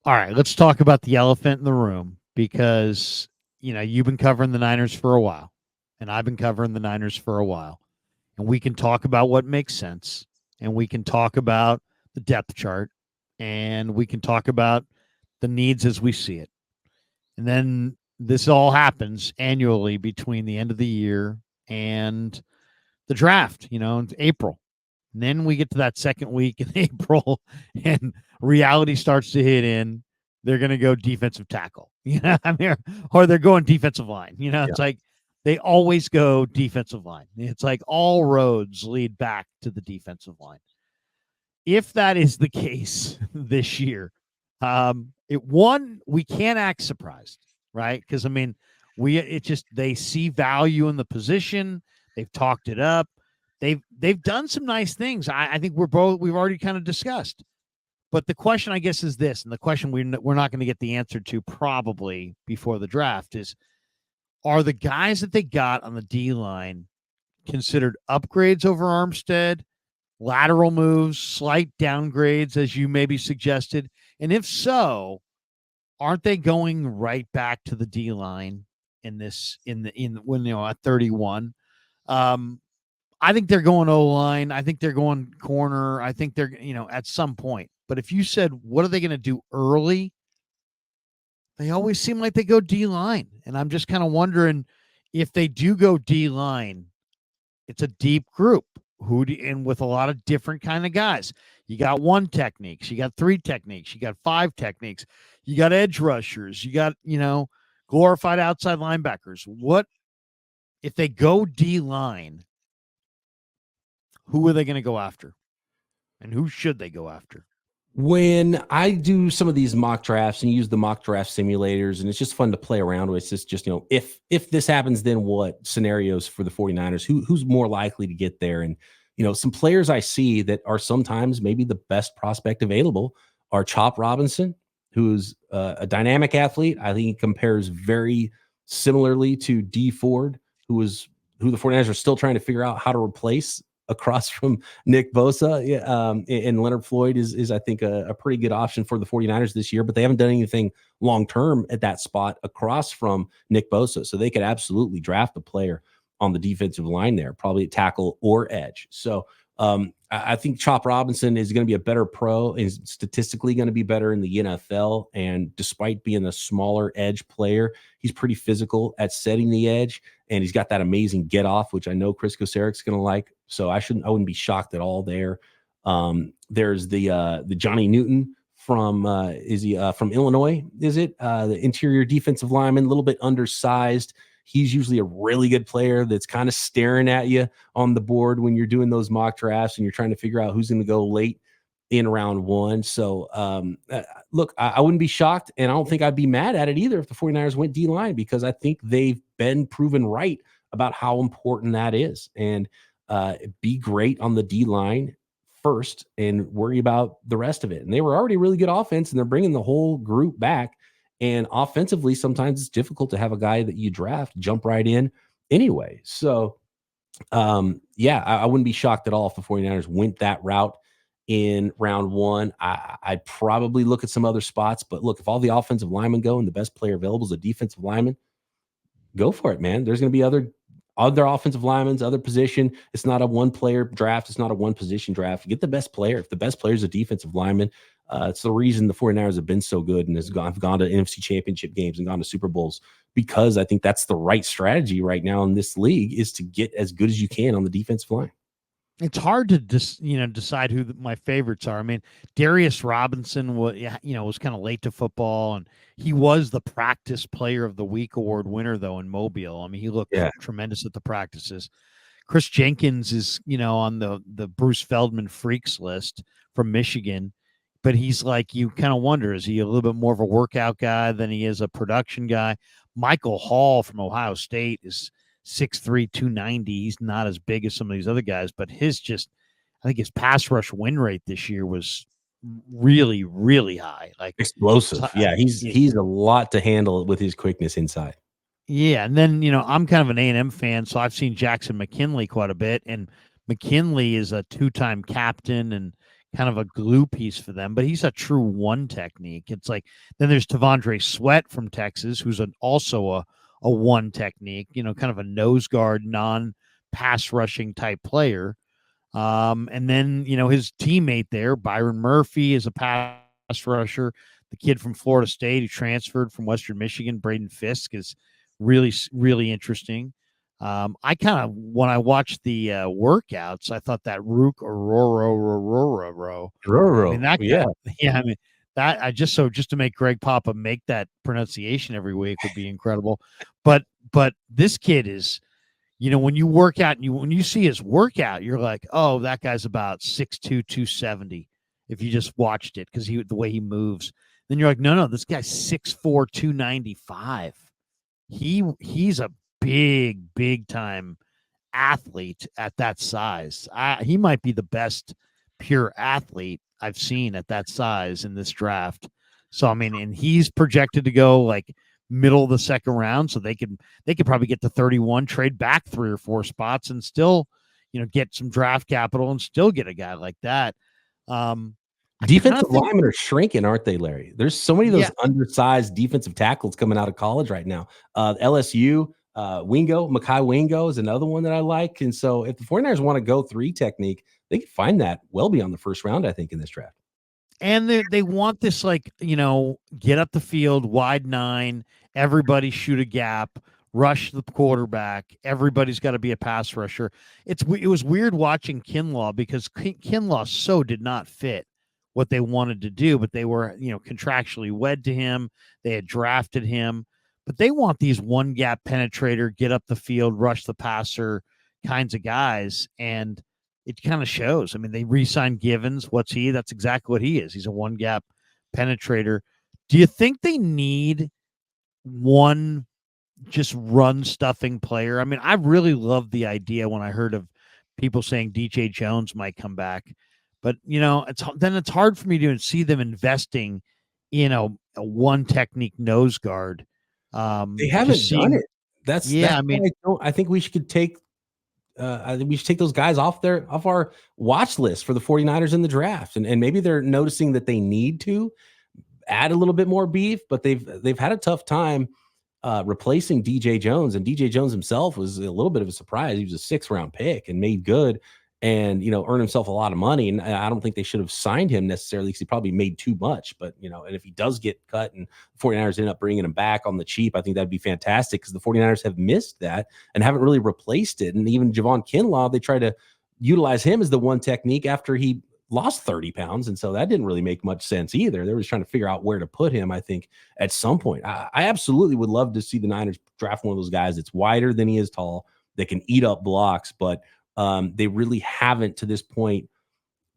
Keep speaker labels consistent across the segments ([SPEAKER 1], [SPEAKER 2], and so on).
[SPEAKER 1] All right, let's talk about the elephant in the room because, you've been covering the Niners for a while, and I've been covering the Niners for a while. And we can talk about what makes sense, and we can talk about the depth chart, and we can talk about the needs as we see it. And then this all happens annually between the end of the year and the draft, in April. And then we get to that second week in April and reality starts to hit in. They're going to go defensive tackle, or they're going defensive line.
[SPEAKER 2] Yeah.
[SPEAKER 1] It's like they always go defensive line. It's like all roads lead back to the defensive line. If that is the case this year, we can't act surprised, right? Because they see value in the position. They've talked it up. They've done some nice things. I think we've already kind of discussed. But the question, I guess, is this, and the question we're not going to get the answer to probably before the draft is: are the guys that they got on the D line considered upgrades over Armstead, lateral moves, slight downgrades, as you maybe suggested? And if so, aren't they going right back to the D line at 31? I think they're going O-line. I think they're going corner. I think they're, at some point. But if you said, what are they going to do early? They always seem like they go D-line. And I'm just kind of wondering if they do go D-line, it's a deep group and with a lot of different kind of guys. You got one techniques. You got three techniques. You got five techniques. You got edge rushers. You got, glorified outside linebackers. What if they go D-line? Who are they going to go after? And who should they go after?
[SPEAKER 2] When I do some of these mock drafts and use the mock draft simulators, and it's just fun to play around with, it's just if this happens, then what scenarios for the 49ers, who's more likely to get there? And, some players I see that are sometimes maybe the best prospect available are Chop Robinson, who's a dynamic athlete. I think he compares very similarly to D Ford, who the 49ers are still trying to figure out how to replace across from Nick Bosa. And Leonard Floyd is I think, a pretty good option for the 49ers this year, but they haven't done anything long-term at that spot across from Nick Bosa. So they could absolutely draft a player on the defensive line there, probably at tackle or edge. So I think Chop Robinson is going to be a better pro and statistically going to be better in the NFL. And despite being a smaller edge player, he's pretty physical at setting the edge. And he's got that amazing get off, which I know Chris Kosarek's going to like. So I wouldn't be shocked at all there. There's the Johnny Newton from from Illinois? Is it the interior defensive lineman, a little bit undersized? He's usually a really good player that's kind of staring at you on the board when you're doing those mock drafts and you're trying to figure out who's going to go late in round one. So look, I wouldn't be shocked, and I don't think I'd be mad at it either if the 49ers went D-line, because I think they've been proven right about how important that is. And be great on the D-line first and worry about the rest of it. And they were already a really good offense, and they're bringing the whole group back. And offensively, sometimes it's difficult to have a guy that you draft jump right in anyway. So, I wouldn't be shocked at all if the 49ers went that route in round one. I'd probably look at some other spots. But look, if all the offensive linemen go and the best player available is a defensive lineman, go for it, man. There's going to be other offensive linemen, other position. It's not a one-player draft. It's not a one-position draft. Get the best player. If the best player is a defensive lineman, it's the reason the 49ers have been so good and have gone to NFC championship games and gone to Super Bowls, because I think that's the right strategy right now in this league, is to get as good as you can on the defensive line.
[SPEAKER 1] It's hard to decide who my favorites are. I mean, Darius Robinson was kind of late to football, and he was the practice player of the week award winner though in Mobile. I mean, he looked tremendous at the practices. Chris Jenkins is, on the Bruce Feldman freaks list from Michigan, but he's like, you kind of wonder, is he a little bit more of a workout guy than he is a production guy? Michael Hall from Ohio State is 6'3", 290. He's not as big as some of these other guys, but I think his pass rush win rate this year was really, really high. Like
[SPEAKER 2] explosive. Yeah, he's a lot to handle with his quickness inside.
[SPEAKER 1] Yeah, and then, I'm kind of an A&M fan, so I've seen Jackson McKinley quite a bit, and McKinley is a two-time captain and kind of a glue piece for them, but he's a true one technique. It's like then there's Tavondre Sweat from Texas, who's also a one technique, kind of a nose guard, non pass rushing type player. And then, his teammate there, Byron Murphy, is a pass rusher. The kid from Florida State who transferred from Western Michigan, Braden Fisk, is really, really interesting. I kind of, when I watched the workouts, I thought that Rook Aurora, I mean,
[SPEAKER 2] Roro,
[SPEAKER 1] that guy,
[SPEAKER 2] yeah.
[SPEAKER 1] yeah, I mean, that just to make Greg Papa make that pronunciation every week would be incredible. But this kid is, when you work out and when you see his workout, you're like, oh, that guy's about 6'2", 270. If you just watched it, because the way he moves, then you're like, no, this guy's 6'4", 295. He's a big time athlete at that size. He might be the best pure athlete I've seen at that size in this draft. So I mean, and he's projected to go like middle of the second round, so they could probably get to 31, trade back 3 or 4 spots, and still, get some draft capital and still get a guy like that. I kind of
[SPEAKER 2] Defensive
[SPEAKER 1] think,
[SPEAKER 2] linemen are shrinking, aren't they, Larry? There's so many of
[SPEAKER 1] yeah,
[SPEAKER 2] those undersized defensive tackles coming out of college right now. LSU, Wingo, Makai Wingo is another one that I like. And so if the 49ers want to go 3 technique, they can find that well beyond the first round, I think, in this draft.
[SPEAKER 1] and they want this, like, get up the field, wide 9, everybody shoot a gap, rush the quarterback, everybody's got to be a pass rusher. It was weird watching Kinlaw, because Kinlaw so did not fit what they wanted to do, but they were, contractually wed to him. They had drafted him, but they want these one gap penetrator, get up the field, rush the passer kinds of guys. And it kind of shows. I mean, they re-signed Givens. What's he? That's exactly what he is. He's a one gap penetrator. Do you think they need one just run stuffing player? I mean, I really loved the idea when I heard of people saying DJ Jones might come back, but it's hard for me to see them investing in a one technique nose guard.
[SPEAKER 2] They
[SPEAKER 1] Just
[SPEAKER 2] haven't done
[SPEAKER 1] seeing,
[SPEAKER 2] it. That's
[SPEAKER 1] yeah, I
[SPEAKER 2] why
[SPEAKER 1] mean,
[SPEAKER 2] I think we should take I think we should take those guys off our watch list for the 49ers in the draft. And maybe they're noticing that they need to add a little bit more beef, but they've had a tough time replacing DJ Jones. And DJ Jones himself was a little bit of a surprise. He was a 6th-round pick and made good and, earned himself a lot of money. And I don't think they should have signed him necessarily because he probably made too much. But, and if he does get cut and the 49ers end up bringing him back on the cheap, I think that'd be fantastic because the 49ers have missed that and haven't really replaced it. And even Javon Kinlaw, they try to utilize him as the one technique after he lost 30 pounds. And so that didn't really make much sense either. They were just trying to figure out where to put him, I think, at some point. I absolutely would love to see the Niners draft one of those guys that's wider than he is tall, that can eat up blocks, but they really haven't to this point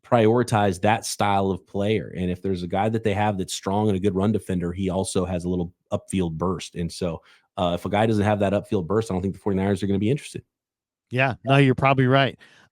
[SPEAKER 2] prioritized that style of player. And if there's a guy that they have that's strong and a good run defender, he also has a little upfield burst. And so if a guy doesn't have that upfield burst, I don't think the 49ers are going to be interested.
[SPEAKER 1] yeah, no, you're probably right.